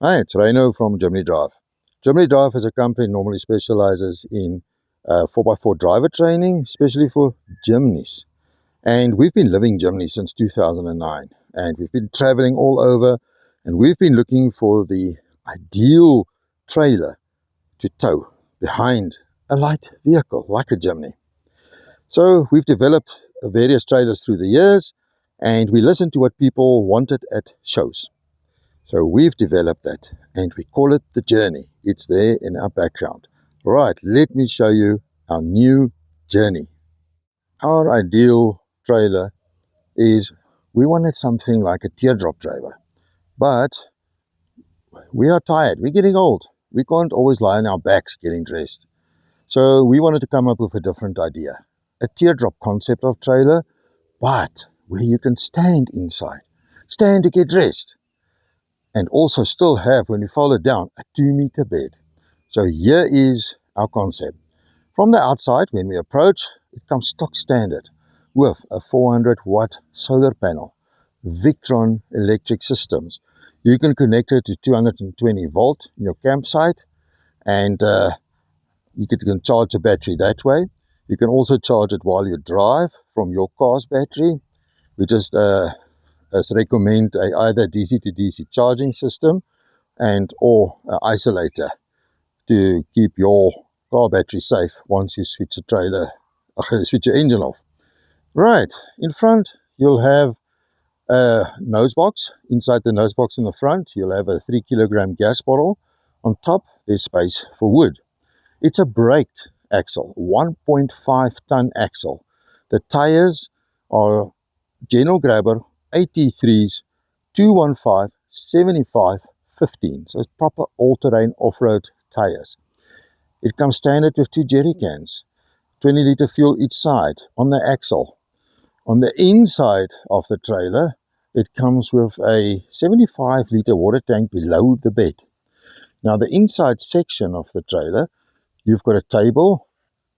Hi, it's Reino from Germany Drive. Germany Drive as a company normally specializes in 4x4 driver training, especially for Germany's. And we've been living Germany since 2009. And we've been traveling all over. And we've been looking for the ideal trailer to tow behind a light vehicle like a Germany. So we've developed various trailers through the years. And we listened to what people wanted at shows. So we've developed that and we call it the Journey. It's there in our background. Right, let me show you our new Journey. Our ideal trailer is we wanted something like a teardrop trailer, but we are tired. We're getting old. We can't always lie on our backs getting dressed. So we wanted to come up with a different idea. A teardrop concept of trailer, but where you can stand inside. Stand to get dressed. And also still have, when you fold it down, a 2-meter bed. So here is our concept. From the outside, when we approach, it comes stock standard with a 400-watt solar panel, Victron electric systems. You can connect it to 220 volt in your campsite, and you can charge the battery that way. You can also charge it while you drive from your car's battery. We just recommend either DC to DC charging system and or isolator to keep your car battery safe once you switch switch your engine off. Right, in front you'll have a nose box. Inside the nose box in the front you'll have a 3-kilogram gas bottle. On top there's space for wood. It's a braked axle, 1.5 ton axle. The tires are General Grabber 83s 215 75 15. So it's proper all-terrain off-road tires. It comes standard with 2 jerry cans, 20-liter fuel each side on the axle. On the inside of the trailer, it comes with a 75-liter water tank below the bed. Now the inside section of the trailer, you've got a table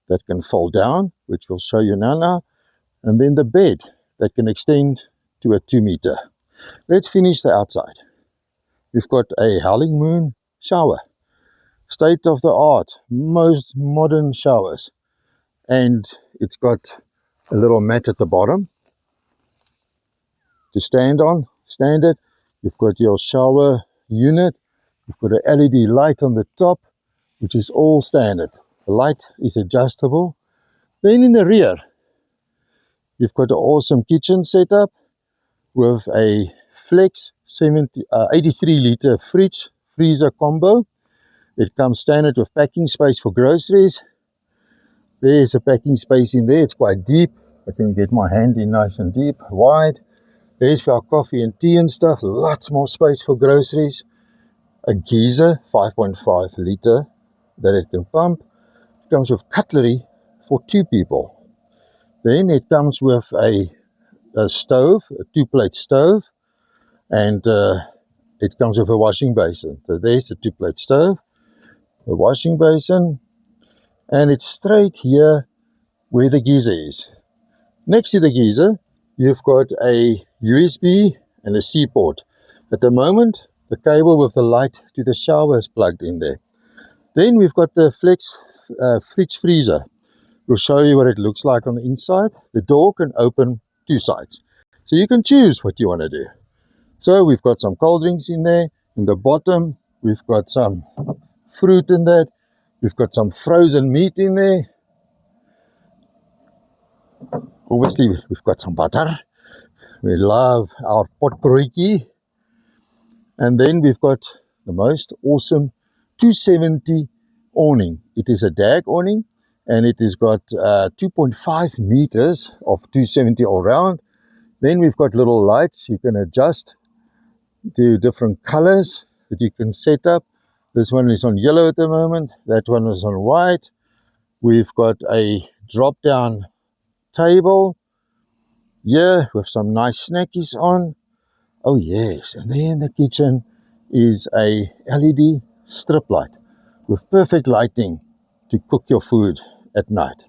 that can fold down, which we'll show you now, and then the bed that can extend to a 2-meter. Let's finish the outside. We've got a Howling Moon shower. State of the art, most modern showers. And it's got a little mat at the bottom to stand on, standard. You've got your shower unit. You've got an LED light on the top, which is all standard. The light is adjustable. Then in the rear, you've got an awesome kitchen setup with a Flex 83-liter fridge freezer combo. It comes standard with packing space for groceries. There's a packing space in there. It's quite deep. I can get my hand in nice and deep, wide. There's for our coffee and tea and stuff. Lots more space for groceries. A geyser, 5.5 liter that it can pump. It comes with cutlery for 2 people. Then it comes with a stove, a 2-plate stove. And it comes with a washing basin. So there's a 2-plate stove, a washing basin, and it's straight here where the geyser is. Next to the geyser, you've got a USB and a C port. At the moment, the cable with the light to the shower is plugged in there. Then we've got the Flex fridge freezer. We'll show you what it looks like on the inside. The door can open 2 sides. So you can choose what you want to do. So we've got some cold drinks in there. In the bottom, we've got some fruit in that. We've got some frozen meat in there. Obviously, we've got some butter. We love our potbroodjie. And then we've got the most awesome 270 awning. It is a DAG awning, and it has got 2.5 meters of 270 all round. Then we've got little lights you can adjust to different colors that you can set up. This one is on yellow at the moment. That one is on white. We've got a drop-down table here with some nice snackies on. Oh yes, and there in the kitchen is a LED strip light with perfect lighting to cook your food at night.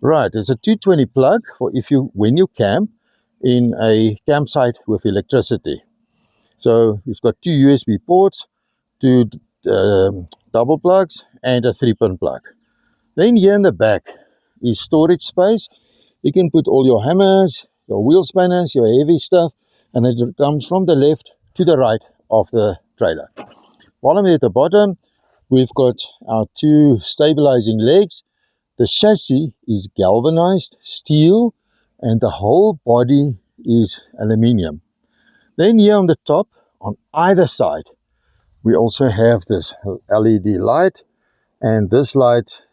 Right, there's a 220 plug for when you camp in a campsite with electricity. So it's got 2 USB ports, 2 double plugs, and a 3-pin plug. Then here in the back is storage space. You can put all your hammers, your wheel spanners, your heavy stuff, and it comes from the left to the right of the trailer. While I'm at the bottom, we've got our 2 stabilizing legs. The chassis is galvanized steel and the whole body is aluminium. Then here on the top, on either side, we also have this LED light, and this light,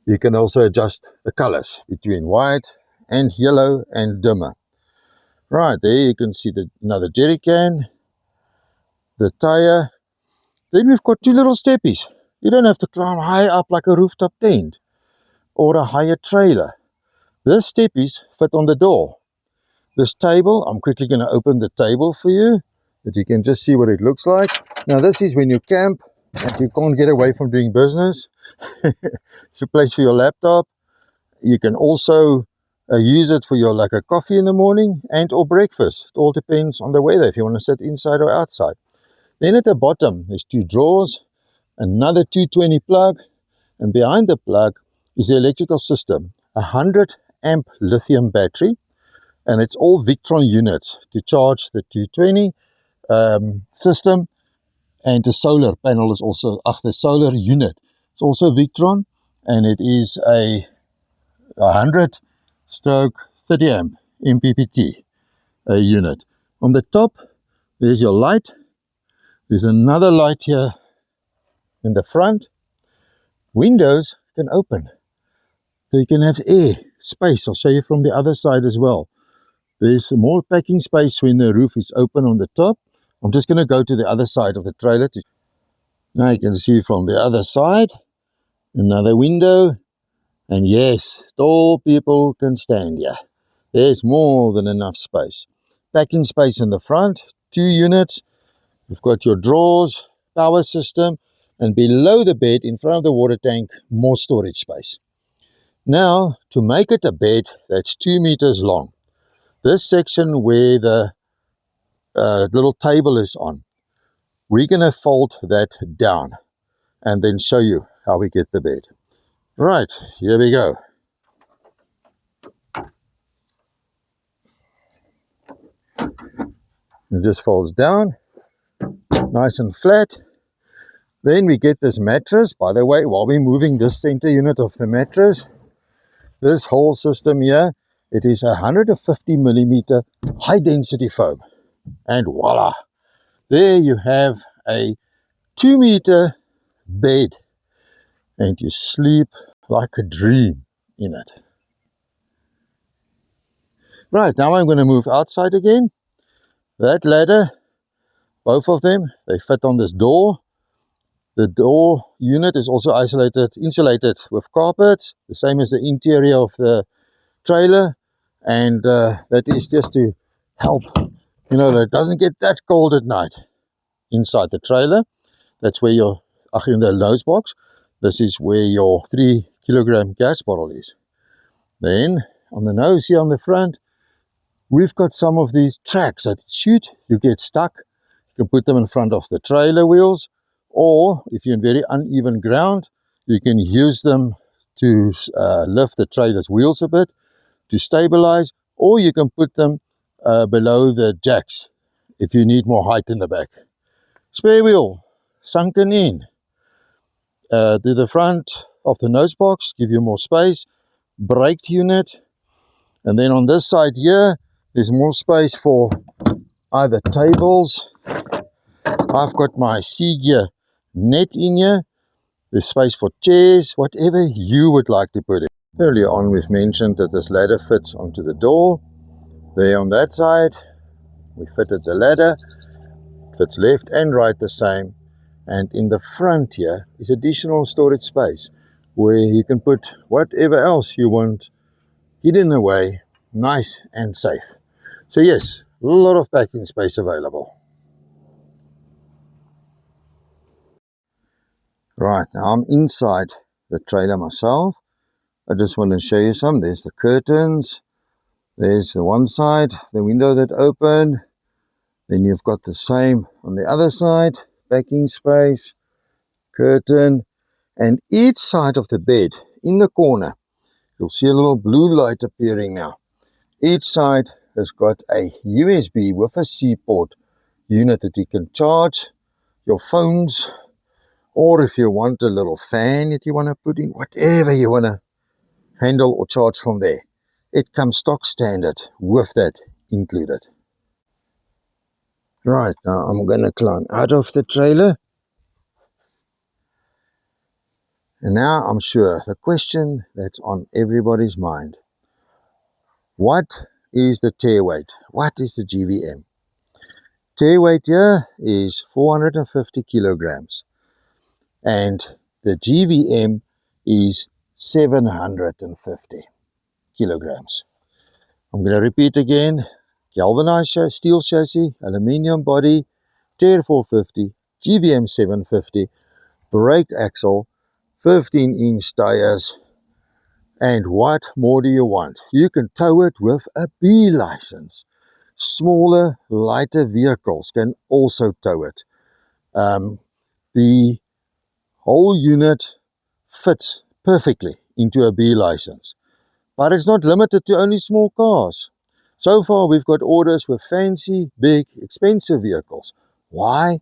you can also adjust the colors between white and yellow and dimmer. Right, there you can see another jerry can, the tire. Then we've got 2 little steppies. You don't have to climb high up like a rooftop tent or a higher trailer. This steppies fit on the door. This table, I'm quickly going to open the table for you, that you can just see what it looks like. Now this is when you camp and you can't get away from doing business. It's a place for your laptop. You can also use it for your like a coffee in the morning and or breakfast. It all depends on the weather, if you want to sit inside or outside. Then at the bottom, there's 2 drawers, another 220 plug, and behind the plug is the electrical system, a 100 amp lithium battery, and it's all Victron units to charge the 220 system, and the solar panel is also, the solar unit, it's also Victron, and it is a 100 stroke 30 amp MPPT unit. On the top, there's your light. There's another light here in the front. Windows can open, so you can have air, space. I'll show you from the other side as well. There's more packing space when the roof is open on the top. I'm just going to go to the other side of the trailer. Now you can see from the other side, another window. And yes, tall people can stand here. There's more than enough space. Packing space in the front, 2 units. You've got your drawers, power system, and below the bed, in front of the water tank, more storage space. Now, to make it a bed that's 2 meters long, this section where the little table is on, we're going to fold that down and then show you how we get the bed. Right, here we go. It just folds down, nice and flat. Then we get this mattress. By the way, while we're moving this center unit of the mattress, this whole system here, it is 150 millimeter high density foam. And voila, there you have a 2 meter bed, and you sleep like a dream in it. Right, now I'm going to move outside again. That ladder, both of them, they fit on this door. The door unit is also insulated with carpets, the same as the interior of the trailer. And that is just to help, you know, that it doesn't get that cold at night inside the trailer. That's where your, in the nose box, this is where your 3 kilogram gas bottle is. Then on the nose here on the front, we've got some of these tracks that shoot, you get stuck. You can put them in front of the trailer wheels, or if you're in very uneven ground, you can use them to lift the trailer's wheels a bit to stabilize, or you can put them below the jacks if you need more height in the back. Spare wheel, sunken in to the front of the nose box, give you more space. Brake unit, and then on this side here, there's more space for either tables. I've got my C-gear net in here. There's space for chairs, whatever you would like to put in. Earlier on, we've mentioned that this ladder fits onto the door. There on that side, we fitted the ladder. It fits left and right the same. And in the front here is additional storage space where you can put whatever else you want hidden away, nice and safe. So yes, a lot of packing space available. Right, now I'm inside the trailer myself. I just want to show you some. There's the curtains. There's the one side, the window that opened. Then you've got the same on the other side, packing space, curtain, and each side of the bed in the corner, you'll see a little blue light appearing now. Each side has got a USB with a C port unit that you can charge your phones, or if you want a little fan that you want to put in, whatever you want to handle or charge from there. It comes stock standard with that included. Right, now I'm going to climb out of the trailer. And now I'm sure the question that's on everybody's mind. What is the tear weight? What is the GVM? Tear weight here is 450 kilograms. And the GVM is 750 kilograms. I'm going to repeat again. Galvanized steel chassis, aluminium body, tear 450, GVM 750, braked axle, 15-inch tires, and what more do you want? You can tow it with a B license. Smaller, lighter vehicles can also tow it. The whole unit fits perfectly into a B license. But it's not limited to only small cars. So far, we've got orders with fancy, big, expensive vehicles. Why?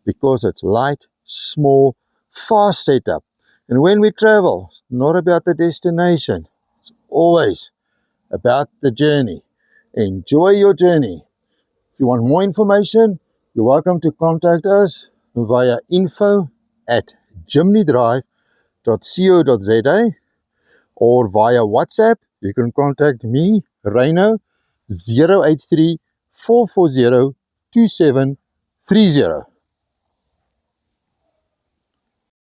Because it's light, small, fast setup. And when we travel, not about the destination. It's always about the journey. Enjoy your journey. If you want more information, you're welcome to contact us via info@jimnydrive.co.za or via WhatsApp. You can contact me, Reino, 083 440 2730.